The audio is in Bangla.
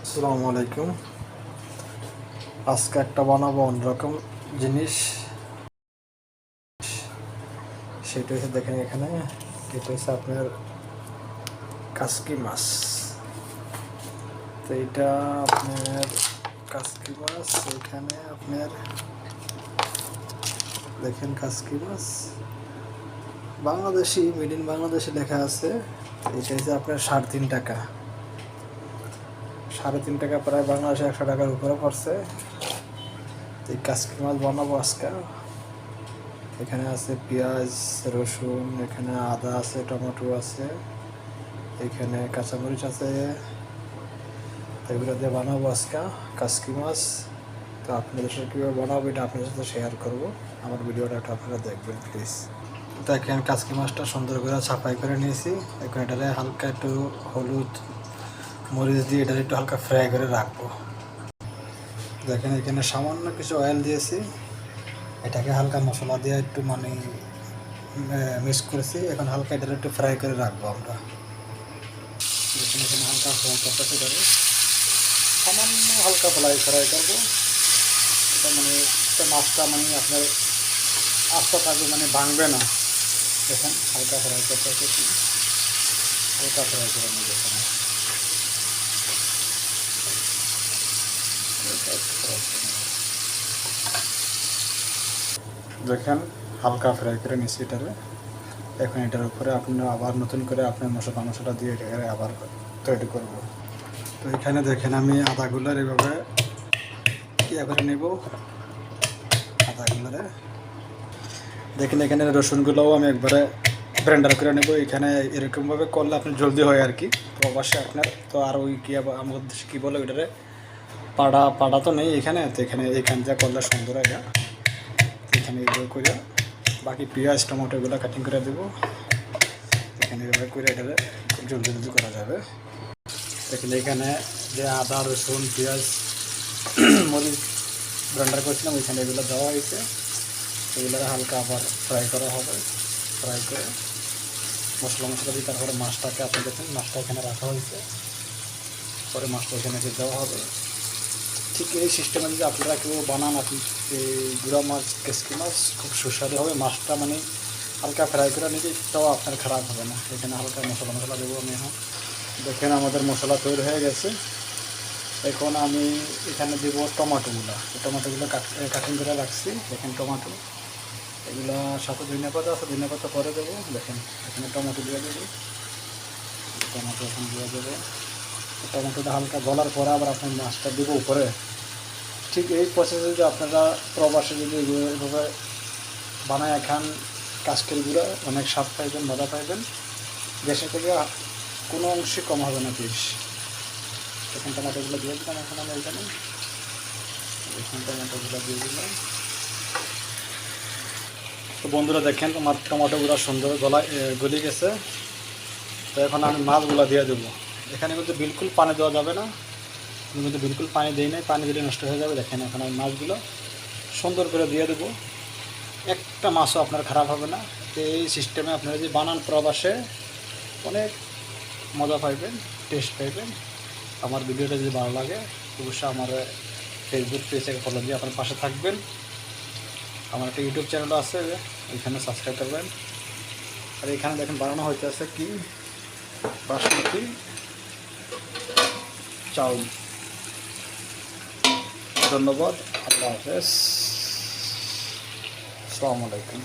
আসসালামু আলাইকুম। আজকে একটা বানাবো অন্যরকম জিনিস। সেটা হচ্ছে দেখেন এখানে, এটা হচ্ছে আপনার কাসকি মাছ। তো এটা আপনার কাসকি মাছ, এখানে আপনার দেখেন কাসকি মাছ বাংলাদেশি, মেড ইন বাংলাদেশে লেখা আছে। এটা হচ্ছে আপনার 3.5 টাকা, 3.5 টাকা, প্রায় বাংলাদেশে 100 টাকার উপরে পড়ছে। তো এই কাসকি মাছ বানাবো আজকে। এখানে আছে পেঁয়াজ, রসুন, এখানে আদা আছে, টমেটো আছে, এখানে কাঁচামরিচ আছে। এগুলো দিয়ে বানাবো আজকে কাসকি মাছ। তো আপনাদের সাথে কীভাবে বানাবো এটা আপনাদের সাথে শেয়ার করবো। আমার ভিডিওটা একটু আপনারা দেখবেন প্লিজ। তো এখানে কাসকি মাছটা সুন্দর করে ছাপাই করে নিয়েছি। এখন এটারে হালকা একটু হলুদ মরিচ দিয়ে এটারে একটু হালকা ফ্রাই করে রাখবো। দেখেন এখানে সামান্য কিছু অয়েল দিয়েছি, এটাকে হালকা মশলা দিয়ে একটু মিক্স করেছি। এখন হালকা এটা একটু ফ্রাই করে রাখবো আমরা। দেখুন এখানে হালকা ফ্রাই করতে পারে, সামান্য হালকা ফ্রাই করবো। এটা এটা মাছটা আপনার আস্তে থাকবে, ভাঙবে না। দেখেন হালকা ফ্রাই করতে, হালকা ফ্রাই করে নেব। এখানে দেখেন হালকা ফ্রাই করে নিচ্ছি এটারে। এখন এটার উপরে আপনার আবার নতুন করে আপনার মশলা দিয়ে এটাকে আবার তৈরি করব। তো এখানে দেখেন আমি আদাগুলোর এভাবে ইয়ে করে নেব। আদাগুলোরে দেখেন এখানে রসুনগুলোও আমি একবারে ব্লেন্ডার করে নেব। এখানে এরকমভাবে করলে আপনি জলদি হয় আর কি। তো অবশ্যই আপনার তো আর ওই কী আমাদের দেশে কী বলে ওইটারে পাড়া তো নেই এখানে। তো এখান যা করলে সুন্দর হয়। এখানে এগুলো করে বাকি পেঁয়াজ টমেটো এগুলো কাটিং করে দেবো। এখানে এভাবে করে এটারে খুব জলদি করা যাবে। দেখেন এখানে যে আদা রসুন পেঁয়াজ মরিচ ব্লেন্ডার করেছিলাম, ওইখানে এগুলো দেওয়া হয়েছে। এগুলো হালকা আবার ফ্রাই করা হবে। ফ্রাই করে মশলা দিয়ে তারপরে মাছটাকে আপনি দেখেন মাছটা এখানে রাখা হয়েছে। পরে মাছটা এখানে দেওয়া হবে। ঠিক এই সিস্টেমে যদি আপনারা কেউ বানান, আপনি এই গুঁড়া মাছ কেসকি মাছ খুব সুস্বাদু হবে। মাছটা হালকা ফ্রাই করে নিলে একটাও আপনার খারাপ হবে না। এখানে হালকা মশলা দেবো আমি এখন। দেখেন আমাদের মশলা তৈরি হয়ে গেছে। এখন আমি এখানে দেবো টমেটোগুলো কাটিং করে রাখছি। দেখেন টমেটো এগুলো সাথে ধনিয়া পাতা পরে দেবো। দেখেন এখানে টমেটো দিয়ে দেবো। টমেটো এখন দিয়ে দেবো। টমেটোটা হালকা গলার পরে আবার আপনার মাছটা দেবো উপরে। ঠিক এই প্রসেসে যদি আপনারা প্রবাসে যদি এভাবে বানায় খান, কাসকির গুঁড়া অনেক স্বাদ পাইবেন, মজা পাইবেন। দেশে থেকে কোনো অংশে কম হবে না পিস। এখন টমেটোগুলো দিয়ে দিলাম। এখন আমি এখানে টমেটোগুলো দিয়ে দিলাম। তো বন্ধুরা দেখেন আমার টমেটোগুলো সুন্দর গলে গেছে। তো এখন আমি মাছগুলো দিয়ে দেবো। এখানে কিন্তু বিলকুল পানি দেওয়া যাবে না। আমি কিন্তু বিলকুল পানি দিই নাই, পানি দিলে নষ্ট হয়ে যাবে। দেখেন এখন আমি মাছগুলো সুন্দর করে দিয়ে দেবো। একটা মাছও আপনার খারাপ হবে না। এই সিস্টেমে আপনারা যদি বানান প্রবাসে অনেক মজা পাইবেন, টেস্ট পাইবেন। আমার ভিডিওটা যদি ভালো লাগে অবশ্যই আমার ফেসবুক পেজে ফলো দিয়ে আপনার পাশে থাকবেন। আমার একটা ইউটিউব চ্যানেলও আছে, এখানে সাবস্ক্রাইব করবেন। আর এখানে দেখেন বানানো হইতে আছে কি বাসমতি চাউল। ধন্যবাদ, আল্লাহ হাফেজ, আসসালামু আলাইকুম।